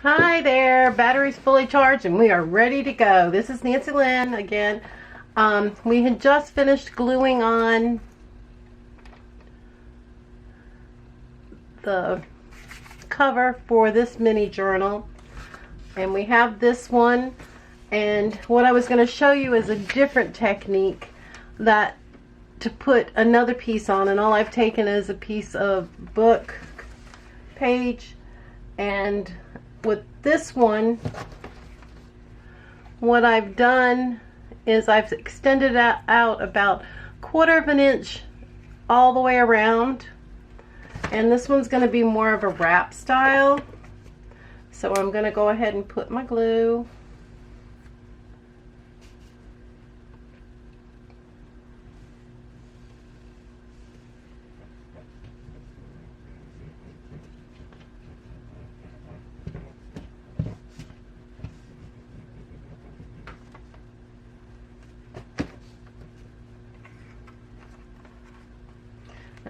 Hi there, battery's fully charged and we are ready to go. This is Nancy Lynn again. We had just finished gluing on the cover for this mini journal, and we have this one, and what I was going to show you is a different technique that to put another piece on, and all I've taken is a piece of book page, and with this one what I've done is I've extended it out about 1/4 of an inch all the way around, and this one's going to be more of a wrap style. So I'm going to go ahead and put my glue.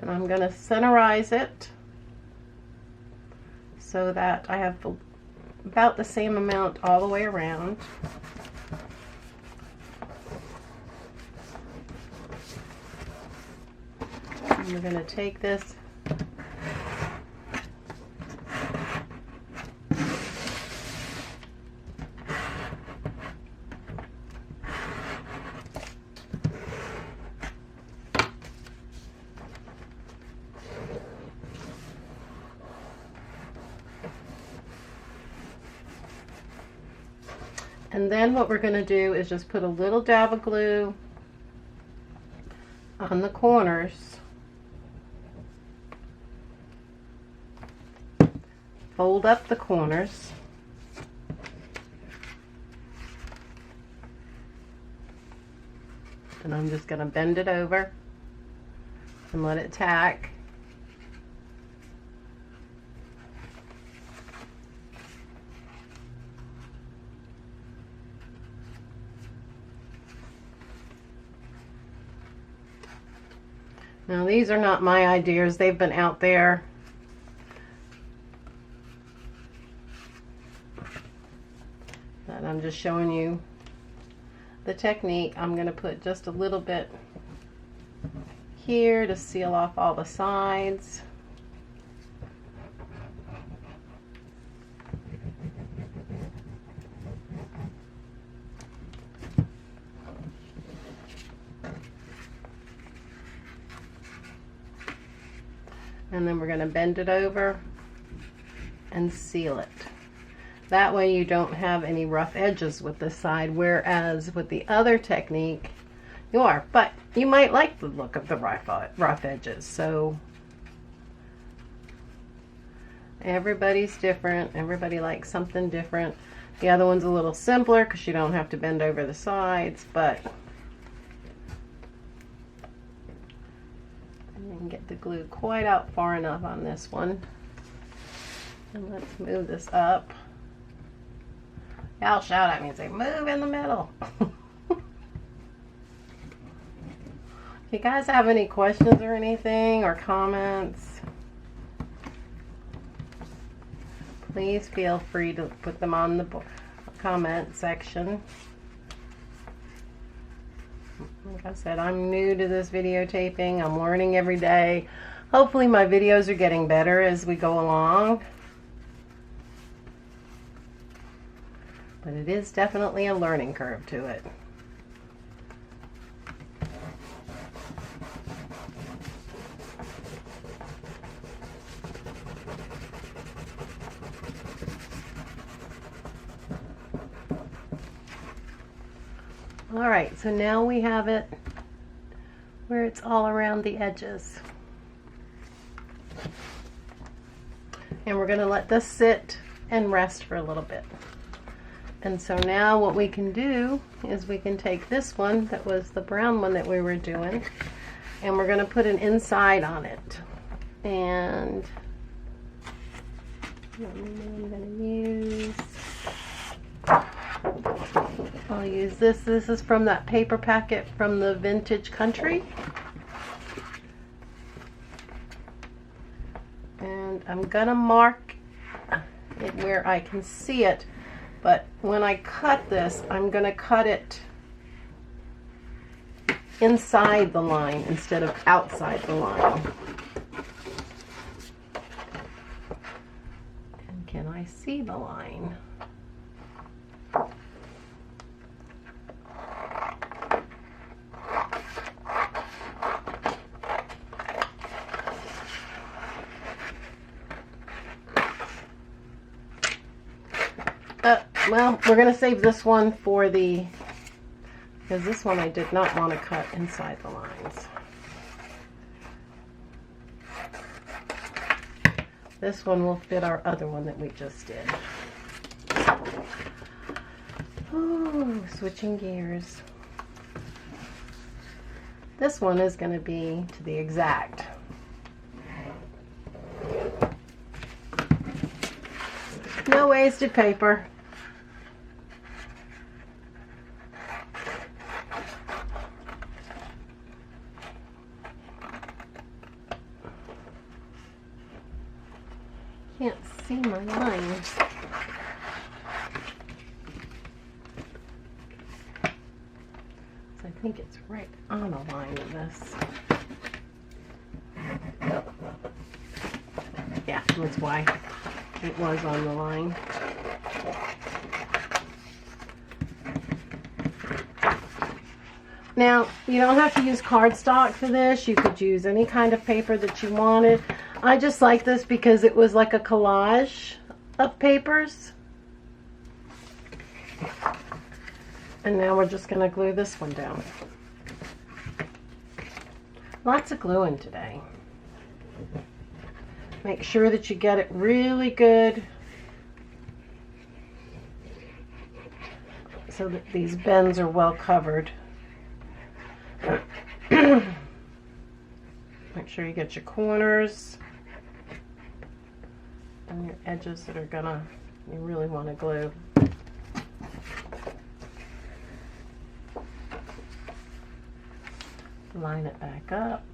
And I'm going to centerize it so that I have about the same amount all the way around. And we're going to take this and then what we're going to do is just put a little dab of glue on the corners, fold up the corners, and I'm just going to bend it over and let it tack. Now these are not my ideas, they've been out there. And I'm just showing you the technique. I'm going to put just a little bit here to seal off all the sides. And then we're going to bend it over and seal it. That way you don't have any rough edges with this side, whereas with the other technique you are. But you might like the look of the rough edges. So everybody's different. Everybody likes something different. The other one's a little simpler because you don't have to bend over the sides, but get the glue quite out far enough on this one. And let's move this up. Y'all shout at me and say, move in the middle. If you guys have any questions or anything or comments, please feel free to put them on the comment section. Like I said, I'm new to this videotaping. I'm learning every day. Hopefully my videos are getting better as we go along. But it is definitely a learning curve to it. Alright, so now we have it where it's all around the edges. And we're going to let this sit and rest for a little bit. And so now what we can do is we can take this one that was the brown one that we were doing, and we're going to put an inside on it. And I'm going to use, I'll use this. This is from that paper packet from the Vintage Country. And I'm gonna mark it where I can see it. But when I cut this, I'm going to cut it inside the line instead of outside the line. And can I see the line? Well, we're going to save this one for because this one I did not want to cut inside the lines. This one will fit our other one that we just did. Oh, switching gears. This one is going to be to the exact. No wasted paper. Can't see my lines. So I think it's right on a line of this. Yeah, that's why it was on the line. Now, you don't have to use cardstock for this. You could use any kind of paper that you wanted. I just like this because it was like a collage of papers. And now we're just going to glue this one down. Lots of gluing today. Make sure that you get it really good so that these bends are well covered. Make sure you get your corners and your edges that are you really want to glue. Line it back up.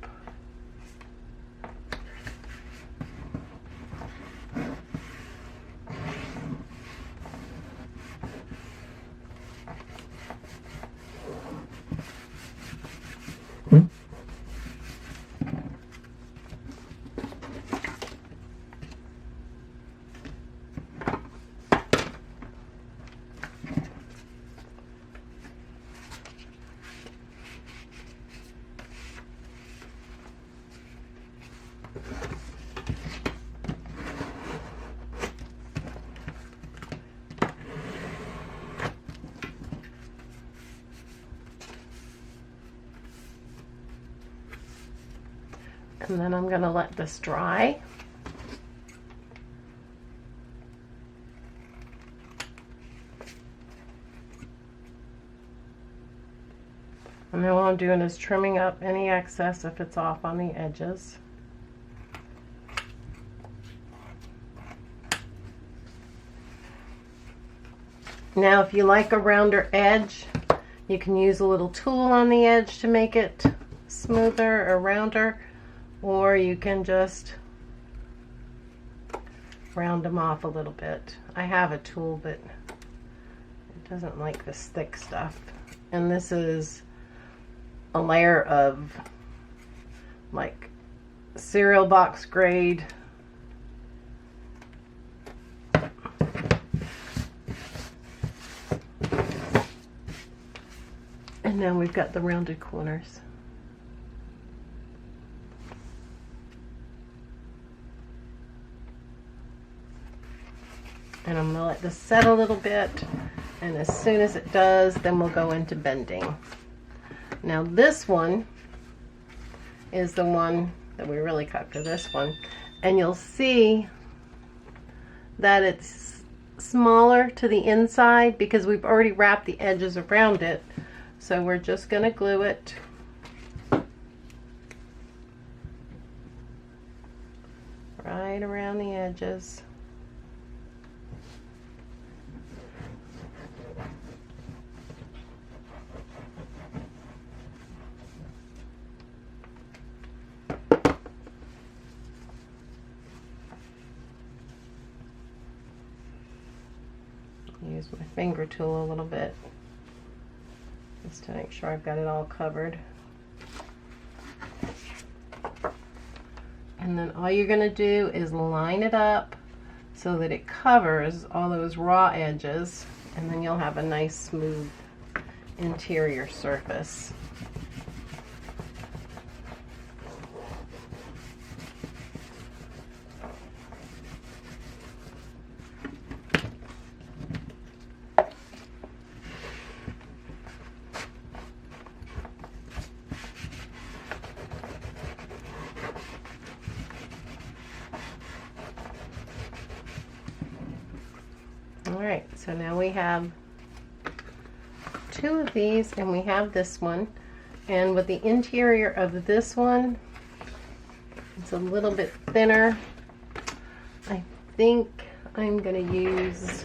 And then I'm going to let this dry. And then what I'm doing is trimming up any excess if it's off on the edges. Now, if you like a rounder edge, you can use a little tool on the edge to make it smoother or rounder. Or you can just round them off a little bit. I have a tool, but it doesn't like this thick stuff. And this is a layer of like cereal box grade. And now we've got the rounded corners. And I'm going to let this set a little bit, and as soon as it does, then we'll go into bending. Now this one is the one that we really cut for this one, and you'll see that it's smaller to the inside because we've already wrapped the edges around it. So we're just going to glue it right around the edges. use my finger tool a little bit just to make sure I've got it all covered. And then all you're going to do is line it up so that it covers all those raw edges, and then you'll have a nice smooth interior surface. Alright, so now we have two of these, and we have this one, and with the interior of this one, it's a little bit thinner. I think I'm going to use,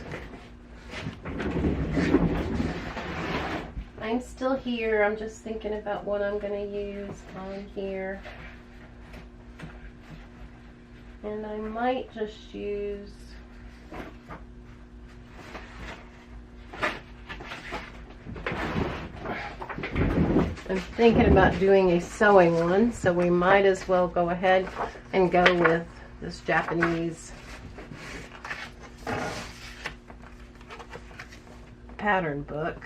I'm still here, I'm just thinking about what I'm going to use on here, and I might just use I'm thinking about doing a sewing one, so we might as well go ahead and go with this Japanese pattern book.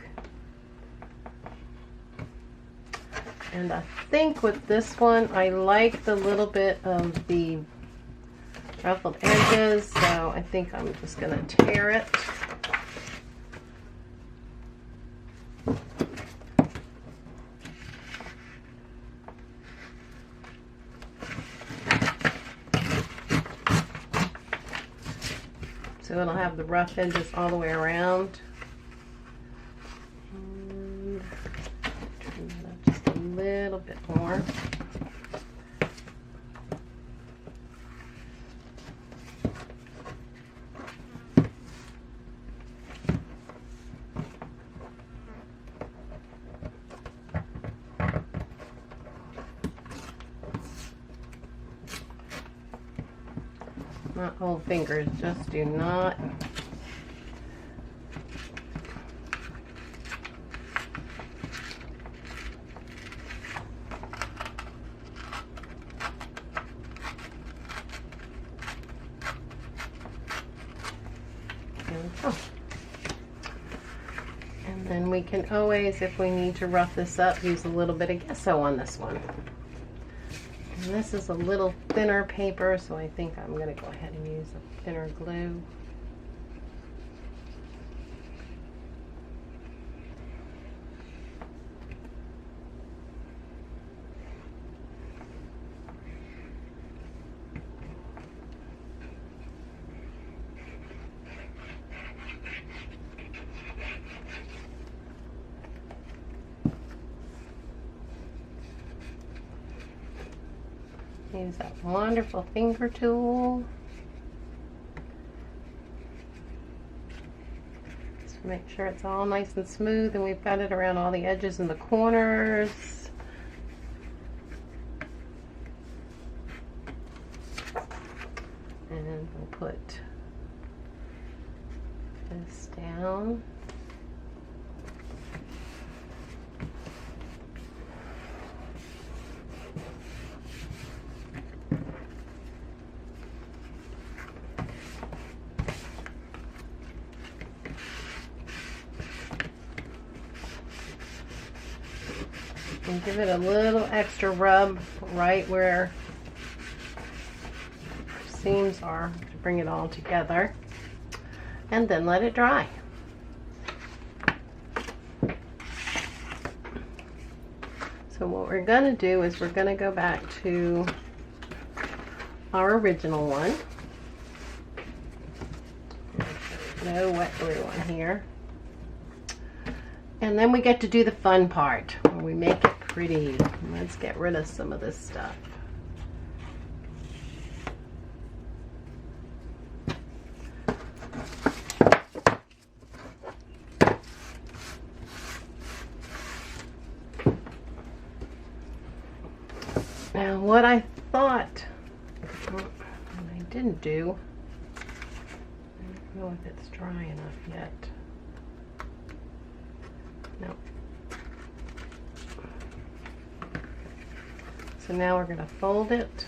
And I think with this one, I like the little bit of the ruffled edges, so I think I'm just going to tear it. So it'll have the rough edges all the way around. And trim that up just a little bit more. Not old fingers, just do not there we go. And then we can always, if we need to rough this up, use a little bit of gesso on this one. And this is a little thinner paper, so I think I'm going to go ahead and use a thinner glue. Use that wonderful finger tool. Just make sure it's all nice and smooth, and we've got it around all the edges and the corners. And we'll put this down. And give it a little extra rub right where seams are to bring it all together, and then let it dry. So what we're going to do is we're going to go back to our original one. No wet glue on here. And then we get to do the fun part, where we make it pretty. Let's get rid of some of this stuff. Now what I thought, I didn't do, I don't know if it's dry enough yet. No. So now we're going to fold it.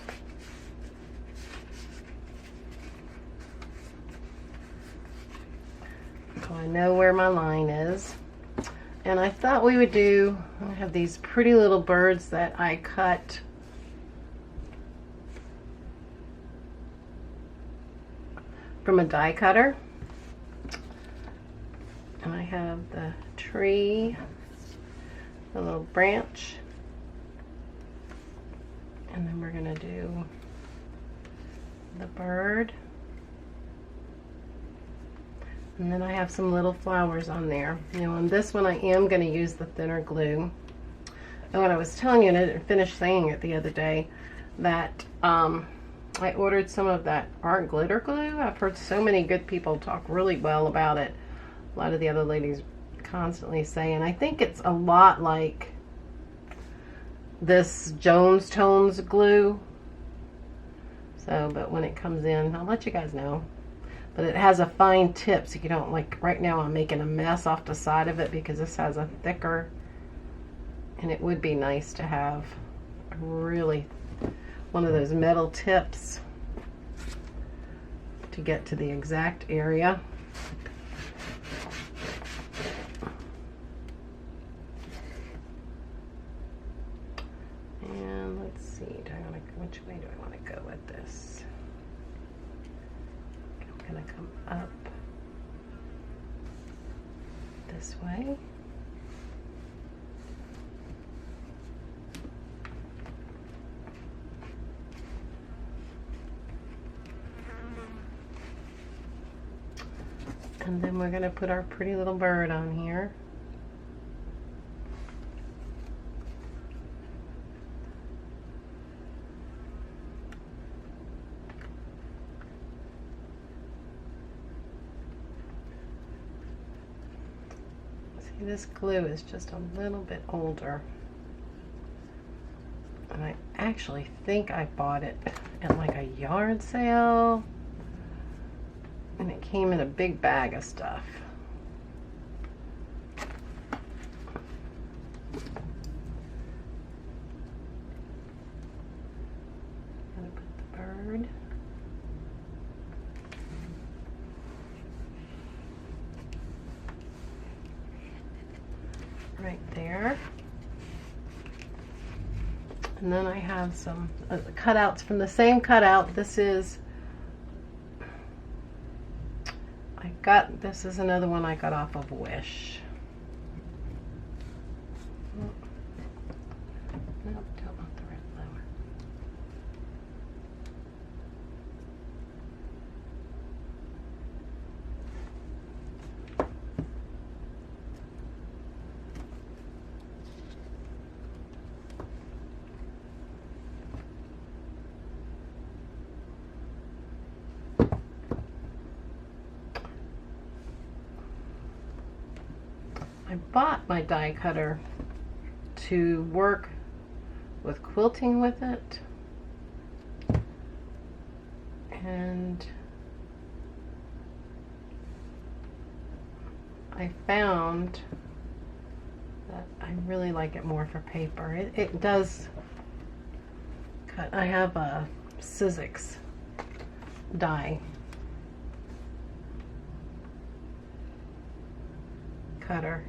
So I know where my line is. And I thought we would do, I have these pretty little birds that I cut from a die cutter. And I have the tree, the little branch, and then we're going to do the bird. And then I have some little flowers on there. Now on this one I am going to use the thinner glue. And what I was telling you, and I didn't finish saying it the other day, that I ordered some of that art glitter glue. I've heard so many good people talk really well about it. A lot of the other ladies constantly say, and I think it's a lot like this Jones Tones glue. So, but when it comes in, I'll let you guys know. But it has a fine tip, so you don't, like right now I'm making a mess off the side of it because this has a thicker, and it would be nice to have a really one of those metal tips to get to the exact area. And let's see, which way do I want to go with this? I'm going to come up this way. And then we're going to put our pretty little bird on here. See, this glue is just a little bit older. And I actually think I bought it at like a yard sale. And it came in a big bag of stuff. Gonna put the bird right there. And then I have some cutouts from the same cutout. This is this is another one I got off of Wish. No, don't want the red flower. I bought my die cutter to work with quilting with it, and I found that I really like it more for paper. It does cut. I have a Sizzix die cutter.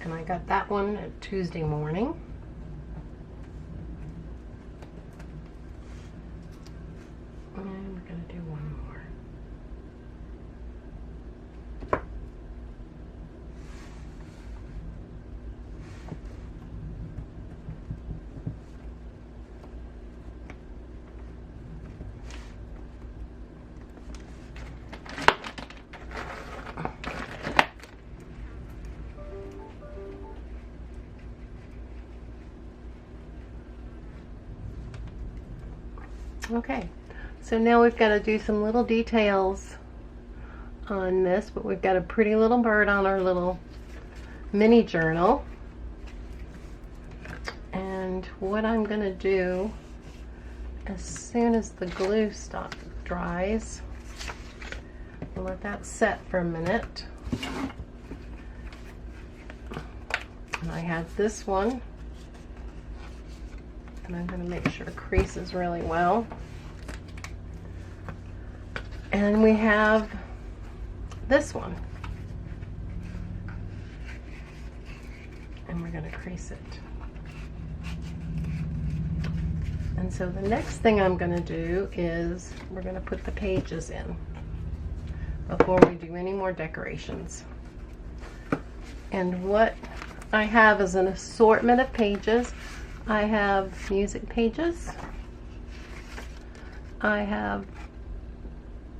And I got that one Tuesday morning. And we're going to do one more. Okay, so now we've got to do some little details on this, but we've got a pretty little bird on our little mini journal. And what I'm going to do, as soon as the glue dries, I'll let that set for a minute. And I have this one, and I'm going to make sure it creases really well. And we have this one, and we're going to crease it. And so the next thing I'm going to do is we're going to put the pages in before we do any more decorations. And what I have is an assortment of pages. I have music pages. I have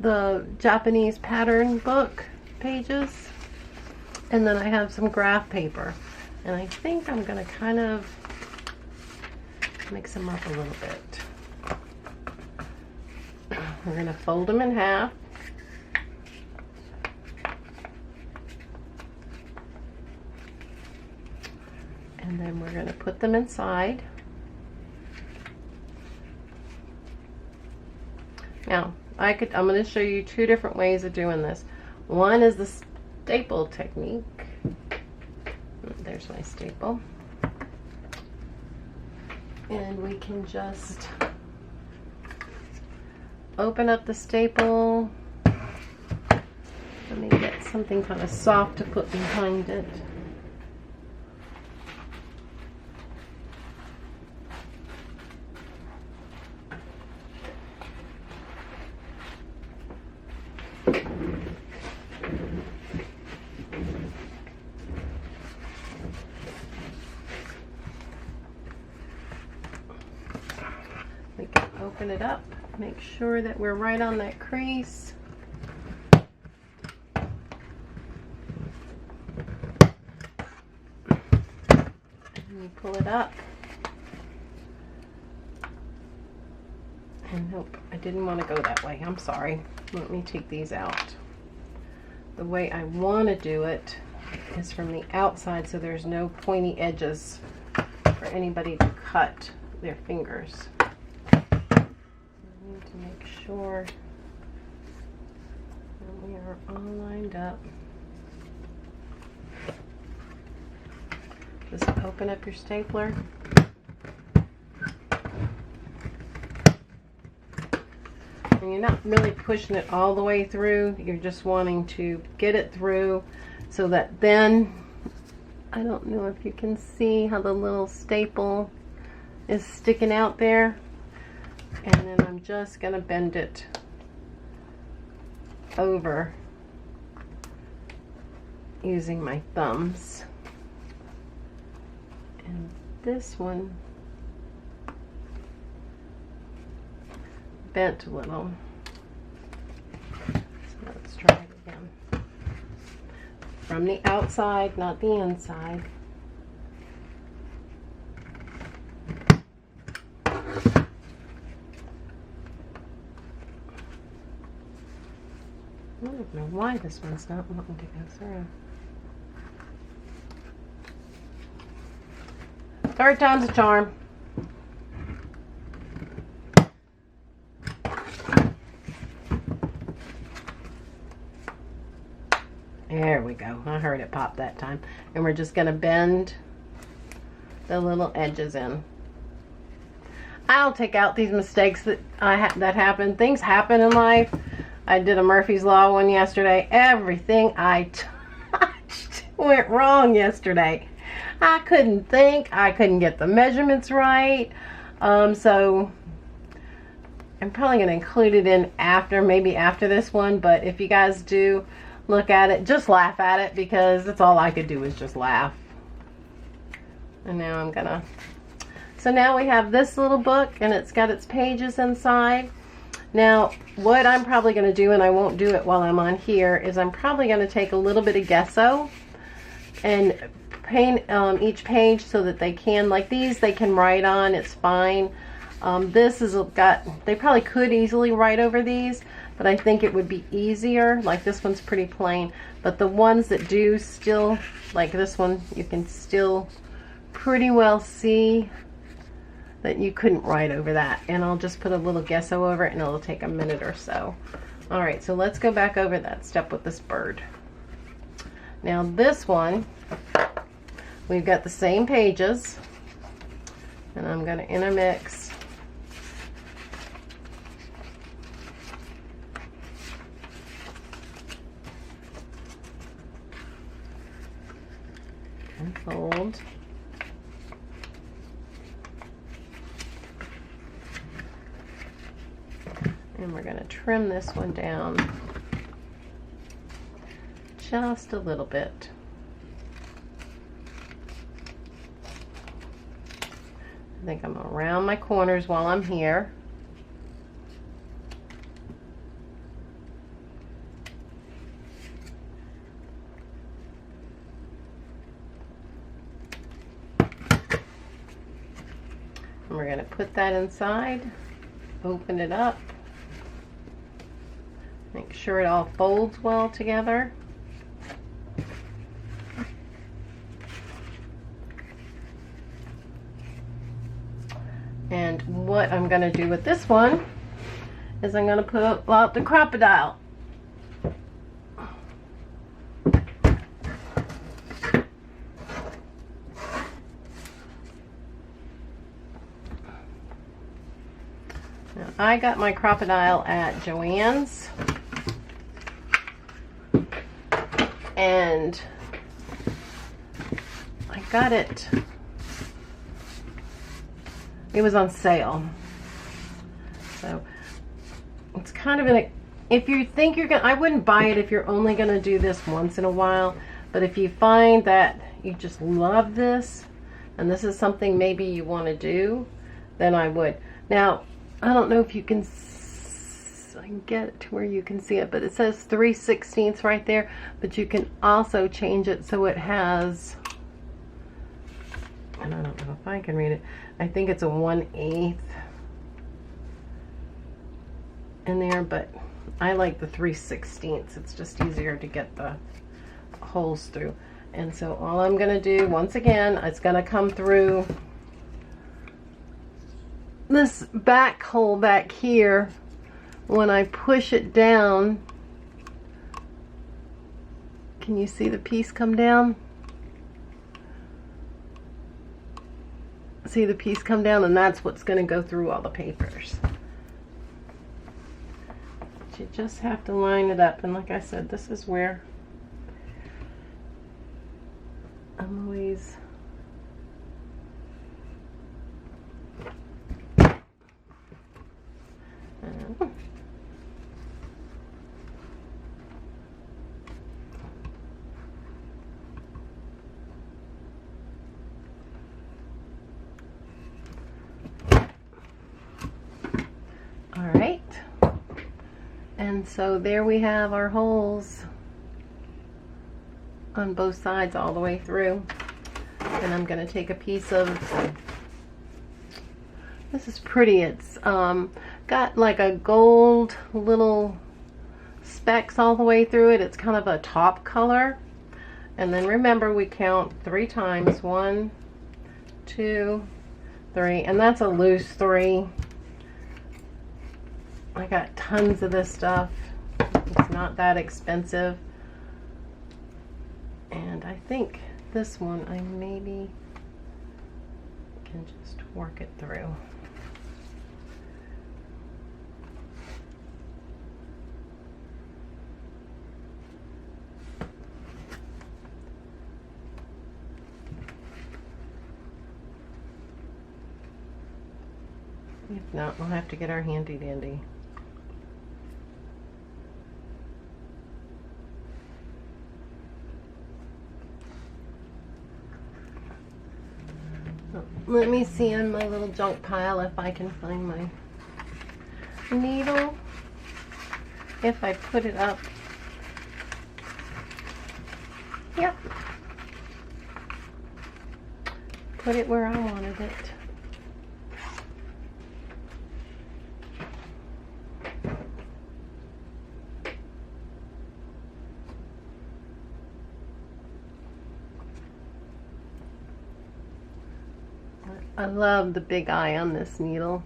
the Japanese pattern book pages. And then I have some graph paper. And I think I'm going to kind of mix them up a little bit. We're going to fold them in half. And then we're going to put them inside. Now, I'm going to show you two different ways of doing this. One is the staple technique. There's my staple. And we can just open up the staple. Let me get something kind of soft to put behind it. We can open it up, make sure that we're right on that crease. And you pull it up. And nope, I didn't want to go that way. I'm sorry. Let me take these out. The way I want to do it is from the outside, so there's no pointy edges for anybody to cut their fingers. I need to make sure that we are all lined up. Just open up your stapler. And you're not really pushing it all the way through. You're just wanting to get it through so that then, I don't know if you can see how the little staple is sticking out there. And then I'm just going to bend it over using my thumbs. And this one bent a little. So let's try it again. From the outside, not the inside. I don't know why this one's not wanting to go through. Third time's a charm. There we go. I heard it pop that time. And we're just going to bend the little edges in. I'll take out these mistakes that that happen. Things happen in life. I did a Murphy's Law one yesterday. Everything I touched went wrong yesterday. I couldn't think. I couldn't get the measurements right. So I'm probably going to include it in after, maybe after this one. But if you guys do look at it, just laugh at it, because that's all I could do was just laugh. And now I'm gonna, so now we have this little book, and it's got its pages inside. Now what I'm probably going to do, and I won't do it while I'm on here, is I'm probably going to take a little bit of gesso and paint each page so that they can, like these, they can write on. It's fine. This is got, they probably could easily write over these, but I think it would be easier. Like this one's pretty plain, but the ones that do still, like this one, you can still pretty well see that you couldn't write over that. And I'll just put a little gesso over it, and it'll take a minute or so. All right, so let's go back over that step with this bird. Now this one, We've got the same pages, and I'm going to intermix. And fold. And we're going to trim this one down just a little bit. I think I'm going to round my corners while I'm here. And we're going to put that inside, open it up, make sure it all folds well together. And what I'm going to do with this one is I'm going to put out the crocodile. Now, I got my crocodile at Joann's, and I got it. It was on sale. So it's kind of if you think you're gonna, I wouldn't buy it if you're only gonna do this once in a while, but if you find that you just love this and this is something maybe you want to do, then I would. Now, I don't know if you can, I can get it to where you can see it, but it says 3/16 right there, but you can also change it so it has, and I don't know if I can read it, I think it's a 1/8 in there, but I like the 3/16. It's just easier to get the holes through. And so all I'm going to do, once again, it's going to come through this back hole back here. When I push it down, can you see the piece come down? See the piece come down, and that's what's going to go through all the papers. But you just have to line it up, and like I said, this is where I'm always Alright, and so there we have our holes on both sides all the way through. And I'm going to take a piece of, this is pretty, it's got like a gold little specks all the way through it. It's kind of a top color. And then remember, we count 3 times, 1, 2, 3, and that's a loose 3. I got tons of this stuff. It's not that expensive. And I think this one I maybe can just work it through. If not, we'll have to get our handy dandy. Let me see in my little junk pile if I can find my needle. If I put it up. Yep. Put it where I wanted it. I love the big eye on this needle.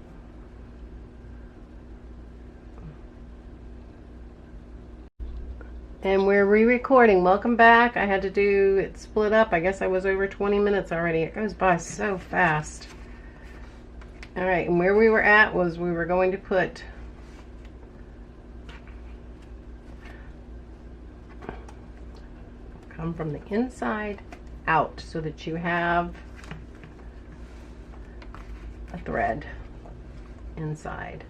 And we're re-recording. Welcome back. I had to do it split up. I guess I was over 20 minutes already. It goes by so fast. All right, and where we were at was we were going to put come from the inside out so that you have a thread inside.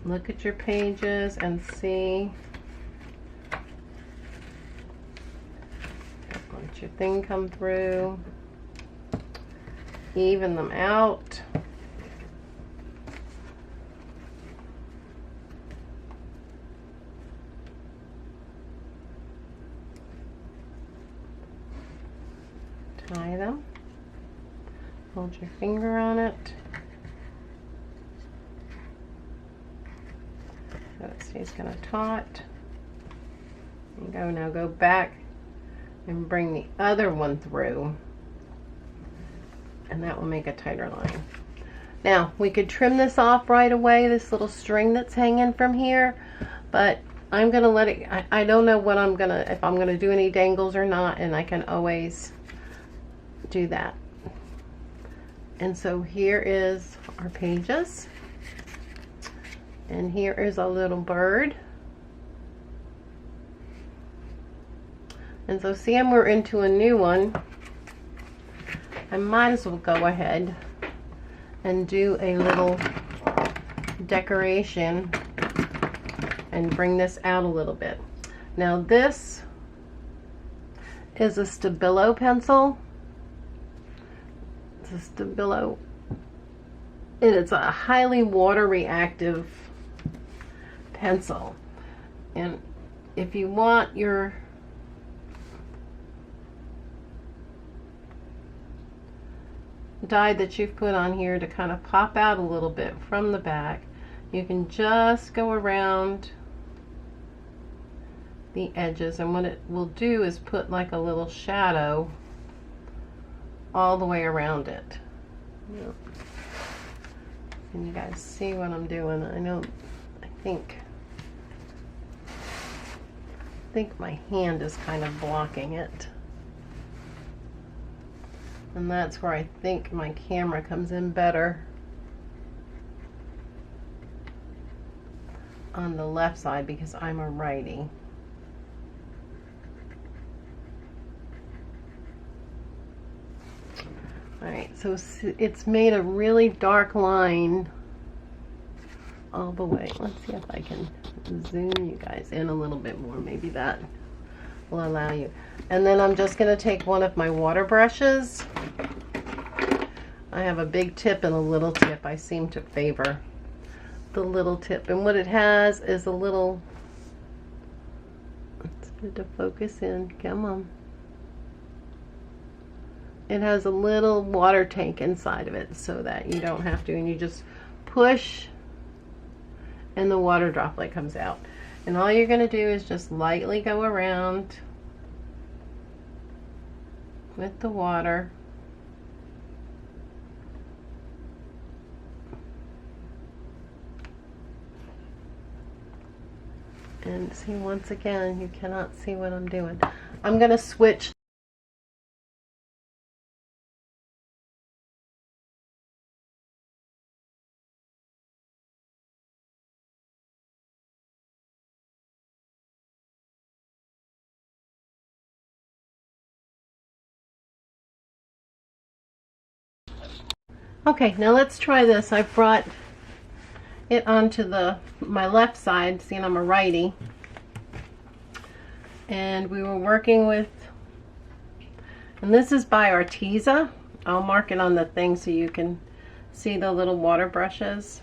Look at your pages and see. Let your thing come through. Even them out. Tie them. Hold your finger on it. So it stays kind of taut. Now go back and bring the other one through. And that will make a tighter line. Now, we could trim this off right away, this little string that's hanging from here, but I'm going to let it, I don't know what I'm going to, if I'm going to do any dangles or not, and I can always do that. And so here is our pages. And here is a little bird. And so seeing we're into a new one, I might as well go ahead and do a little decoration and bring this out a little bit. Now this is a Stabilo pencil. It's a Stabilo, and it's a highly water reactive pencil. And if you want your die that you've put on here to kind of pop out a little bit from the back, you can just go around the edges, and what it will do is put like a little shadow all the way around it. Can you guys see what I'm doing? I think my hand is kind of blocking it. And that's where I think my camera comes in better. On the left side, because I'm a righty. Alright, so it's made a really dark line all the way. Let's see if I can zoom you guys in a little bit more. Maybe that will allow you. And then I'm just going to take one of my water brushes. I have a big tip and a little tip. I seem to favor the little tip. And what it has is a little, let's get it to focus in. Come on. It has a little water tank inside of it so that you don't have to, and you just push and the water droplet comes out. And all you're going to do is just lightly go around with the water. And see, once again, you cannot see what I'm doing. I'm going to switch. Okay, now let's try this. I brought it onto my left side, seeing I'm a righty. And we were working with, and this is by Arteza. I'll mark it on the thing so you can see the little water brushes.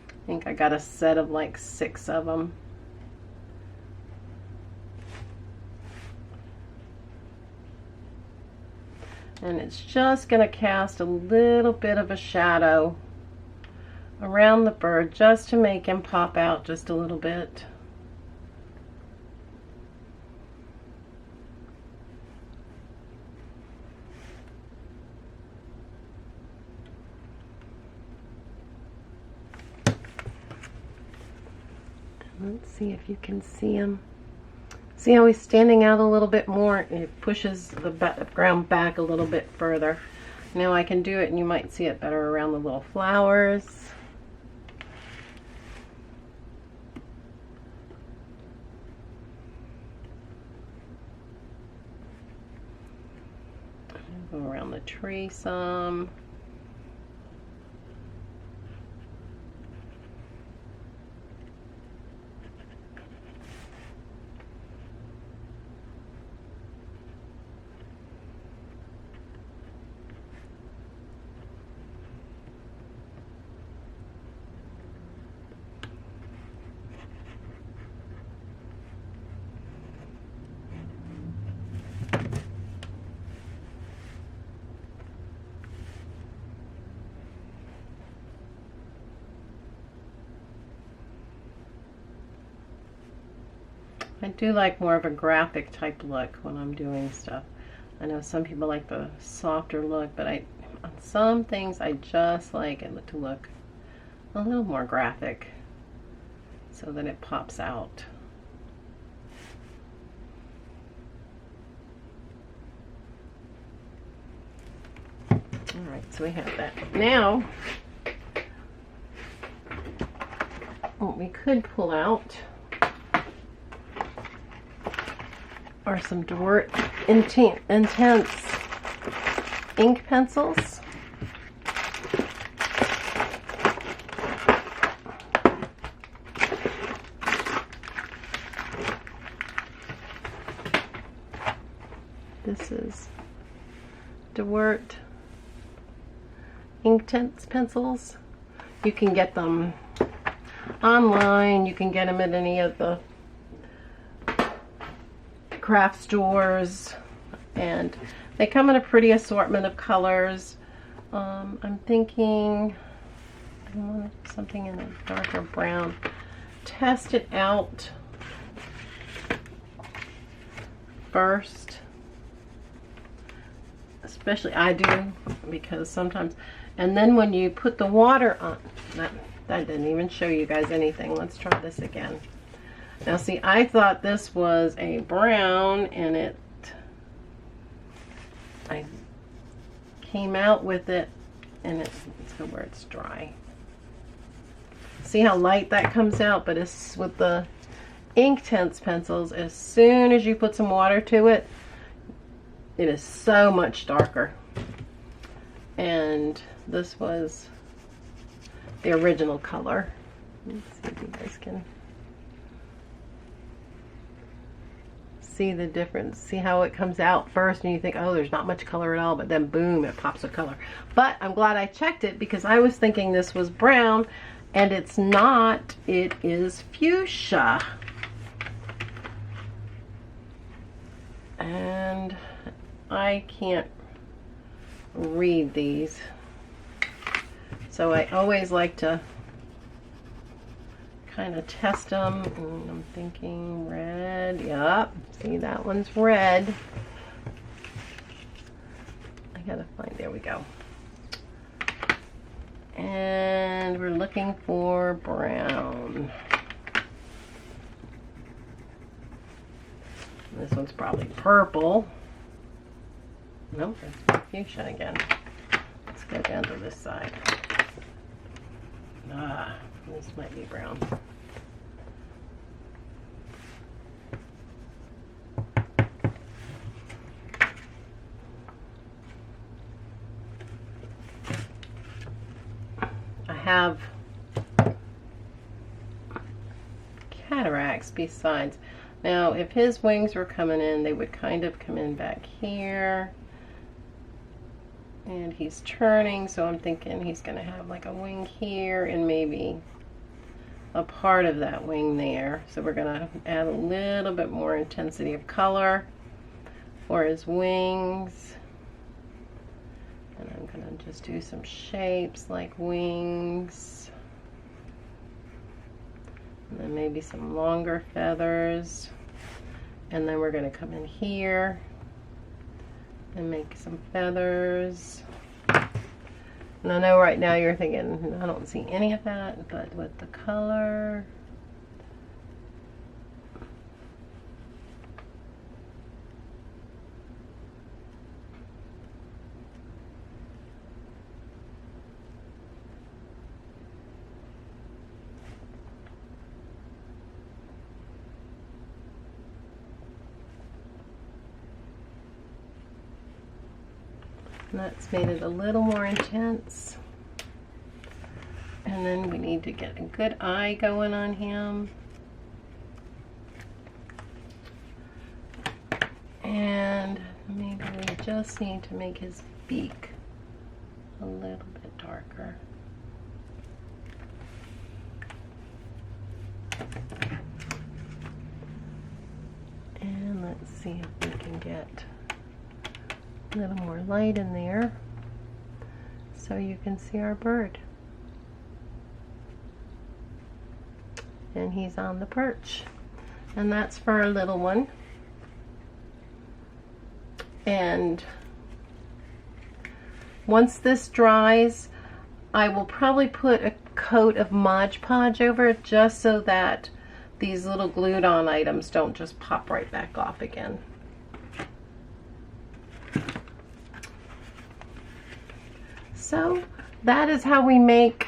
I think I got a set of like 6 of them. And it's just going to cast a little bit of a shadow around the bird just to make him pop out just a little bit. Let's see if you can see him. See how he's standing out a little bit more? It pushes the ground back a little bit further. Now I can do it, and you might see it better around the little flowers. Go around the tree some. I do like more of a graphic type look when I'm doing stuff. I know some people like the softer look, but on some things I just like it to look a little more graphic so that it pops out. Alright, so we have that. Now, what we could pull out are some Dewart Intense ink pencils. This is Dewart Inktense pencils. You can get them online. You can get them at any of the craft stores, and they come in a pretty assortment of colors. I'm thinking I want something in a darker brown. Test it out first, especially I do, because sometimes, and then when you put the water on, that didn't even show you guys anything. Let's try this again. Now see, I thought this was a brown, and I came out with it, and let's go where it's dry. See how light that comes out? But it's with the Inktense pencils, as soon as you put some water to it, it is so much darker. And this was the original color. Let's see if you guys can see the difference. See how it comes out first and you think, oh, there's not much color at all, but then boom, it pops a color. But I'm glad I checked it, because I was thinking this was brown, and it's not. It is fuchsia. And I can't read these, so I always like to kind of test them. And I'm thinking red. Yep, see, that one's red. I gotta find, there we go. And we're looking for brown. This one's probably purple. Nope, that's fuchsia again. Let's go down to this side. Ah, this might be brown. I have cataracts besides. Now, if his wings were coming in, they would kind of come in back here. And he's turning, so I'm thinking he's going to have like a wing here and maybe a part of that wing there. So we're going to add a little bit more intensity of color for his wings. And I'm going to just do some shapes like wings. And then maybe some longer feathers. And then we're going to come in here and make some feathers. And I know right now you're thinking, I don't see any of that, but with the color, And that's made it a little more intense. And then we need to get a good eye going on him. And maybe we just need to make his beak a little bit darker. And let's see if we can get a little more light in there so you can see our bird. And he's on the perch. And that's for our little one. And once this dries, I will probably put a coat of Mod Podge over it just so that these little glued on items don't just pop right back off again. So that is how we make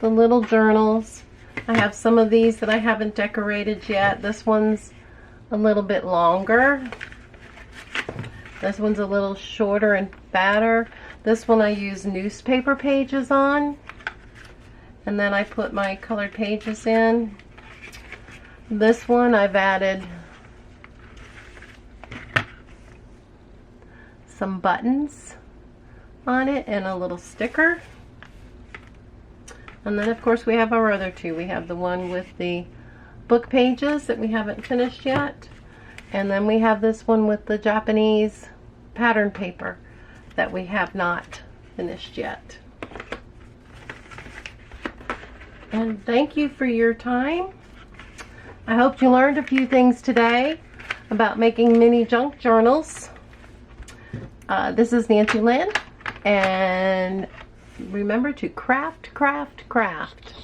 the little journals. I have some of these that I haven't decorated yet. This one's a little bit longer. This one's a little shorter and fatter. This one I use newspaper pages on. And then I put my colored pages in. This one I've added some buttons on it and a little sticker. And then of course we have our other two. We have the one with the book pages that we haven't finished yet. And then we have this one with the Japanese pattern paper that we have not finished yet. And thank you for your time. I hope you learned a few things today about making mini junk journals. This is Nancy Lynn, and remember to craft, craft, craft.